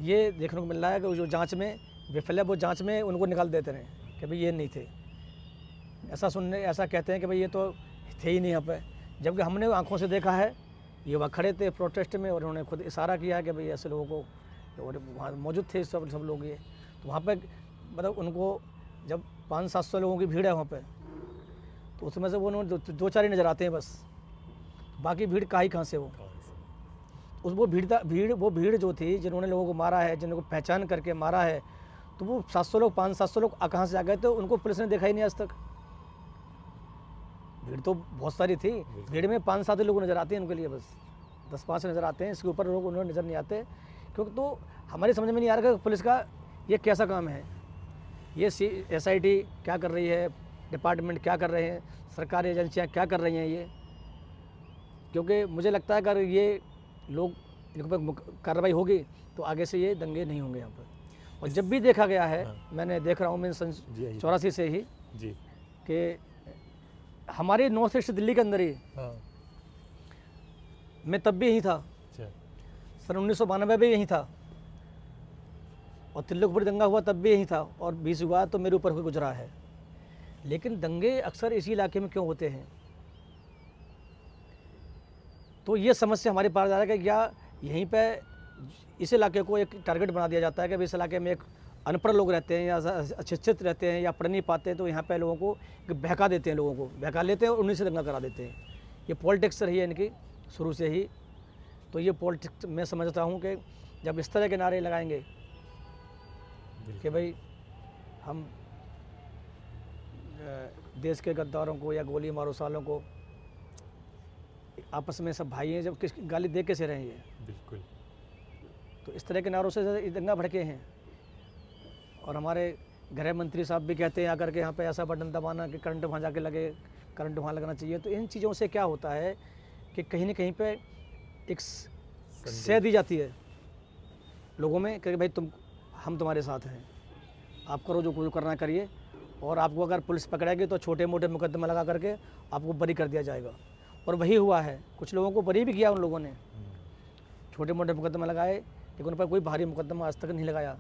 ये देखने को मिल रहा है कि जो जांच में विफल है वो जांच में उनको निकाल देते रहे कि भाई ये नहीं थे। ऐसा कहते हैं कि भाई ये तो थे ही नहीं यहाँ पे, जबकि हमने आंखों से देखा है। ये वहाँ खड़े थे प्रोटेस्ट में और उन्होंने खुद इशारा किया कि भाई ऐसे लोगों को, और वहाँ मौजूद थे सब लोग। ये तो वहाँ पे मतलब उनको जब 500-700 लोगों की भीड़ है वहाँ पे, तो उसमें से वो उन्होंने दो चार ही नज़र आते हैं बस, बाकी भीड़ कहाँ से वो वो भीड़ जो थी जिन्होंने लोगों को मारा है, जिनको पहचान करके मारा है, तो वो 700 लोग 500-700 लोग कहाँ से आ गए थे, उनको पुलिस ने देखा ही नहीं आज तक। भीड़ तो बहुत सारी थी, भीड़ में 5-7 लोग नज़र आते हैं उनके लिए, बस 10-5 नज़र आते हैं, इसके ऊपर लोग उन्हें नज़र नहीं आते। क्योंकि तो हमारी समझ में नहीं आ रहा कि पुलिस का ये कैसा काम है, ये SIT क्या कर रही है, डिपार्टमेंट क्या कर रहे हैं, सरकारी एजेंसियाँ क्या कर रही हैं ये। क्योंकि मुझे लगता है अगर ये लोग इनके ऊपर कार्रवाई होगी तो आगे से ये दंगे नहीं होंगे यहाँ पर। और जब भी देखा गया है, मैंने देख रहा हूँ मैं सन 84 से ही कि हमारे नॉर्थ ईस्ट दिल्ली के अंदर ही मैं तब भी यहीं था, सन 1992 भी यहीं था, और तिल्लुकपुरी दंगा हुआ तब भी यहीं था, और 20 हुआ तो मेरे ऊपर भी गुजरा है। लेकिन दंगे अक्सर इसी इलाके में क्यों होते हैं? तो ये समस्या हमारे पास आ रहा है कि क्या यहीं पे इस इलाके को एक टारगेट बना दिया जाता है कि इस इलाके में एक अनपढ़ लोग रहते हैं या अशिक्षित रहते हैं या पढ़ नहीं पाते हैं, तो यहाँ पे लोगों को बहका देते हैं, लोगों को बहका लेते हैं और उन्हीं से दंगा करा देते हैं। ये पॉलिटिक्स रही है इनकी शुरू से ही। तो ये पॉलिटिक्स मैं समझता हूँ कि जब इस तरह के नारे लगाएंगे कि भाई हम देश के गद्दारों को या गोली मारो सालों को, आपस में सब भाई हैं, जब किस गाली दे कैसे रहेंगे? बिल्कुल। तो इस तरह के नारों से दंगा भड़के हैं। और हमारे गृह मंत्री साहब भी कहते हैं आकर के यहाँ पे ऐसा बटन दबाना कि करंट वहाँ जाके लगे, करंट वहाँ लगना चाहिए। तो इन चीज़ों से क्या होता है कि कहीं ना कहीं पे एक सह दी जाती है लोगों में कि भाई हम तुम्हारे साथ हैं, आप करो जो करना करिए, और आपको अगर पुलिस पकड़ेगी तो छोटे मोटे मुकदमे लगा करके आपको बरी कर दिया जाएगा। और वही हुआ है, कुछ लोगों को बरी भी किया उन लोगों ने, छोटे मोटे मुकदमे लगाए, लेकिन उन पर कोई भारी मुकदमा आज तक नहीं लगाया।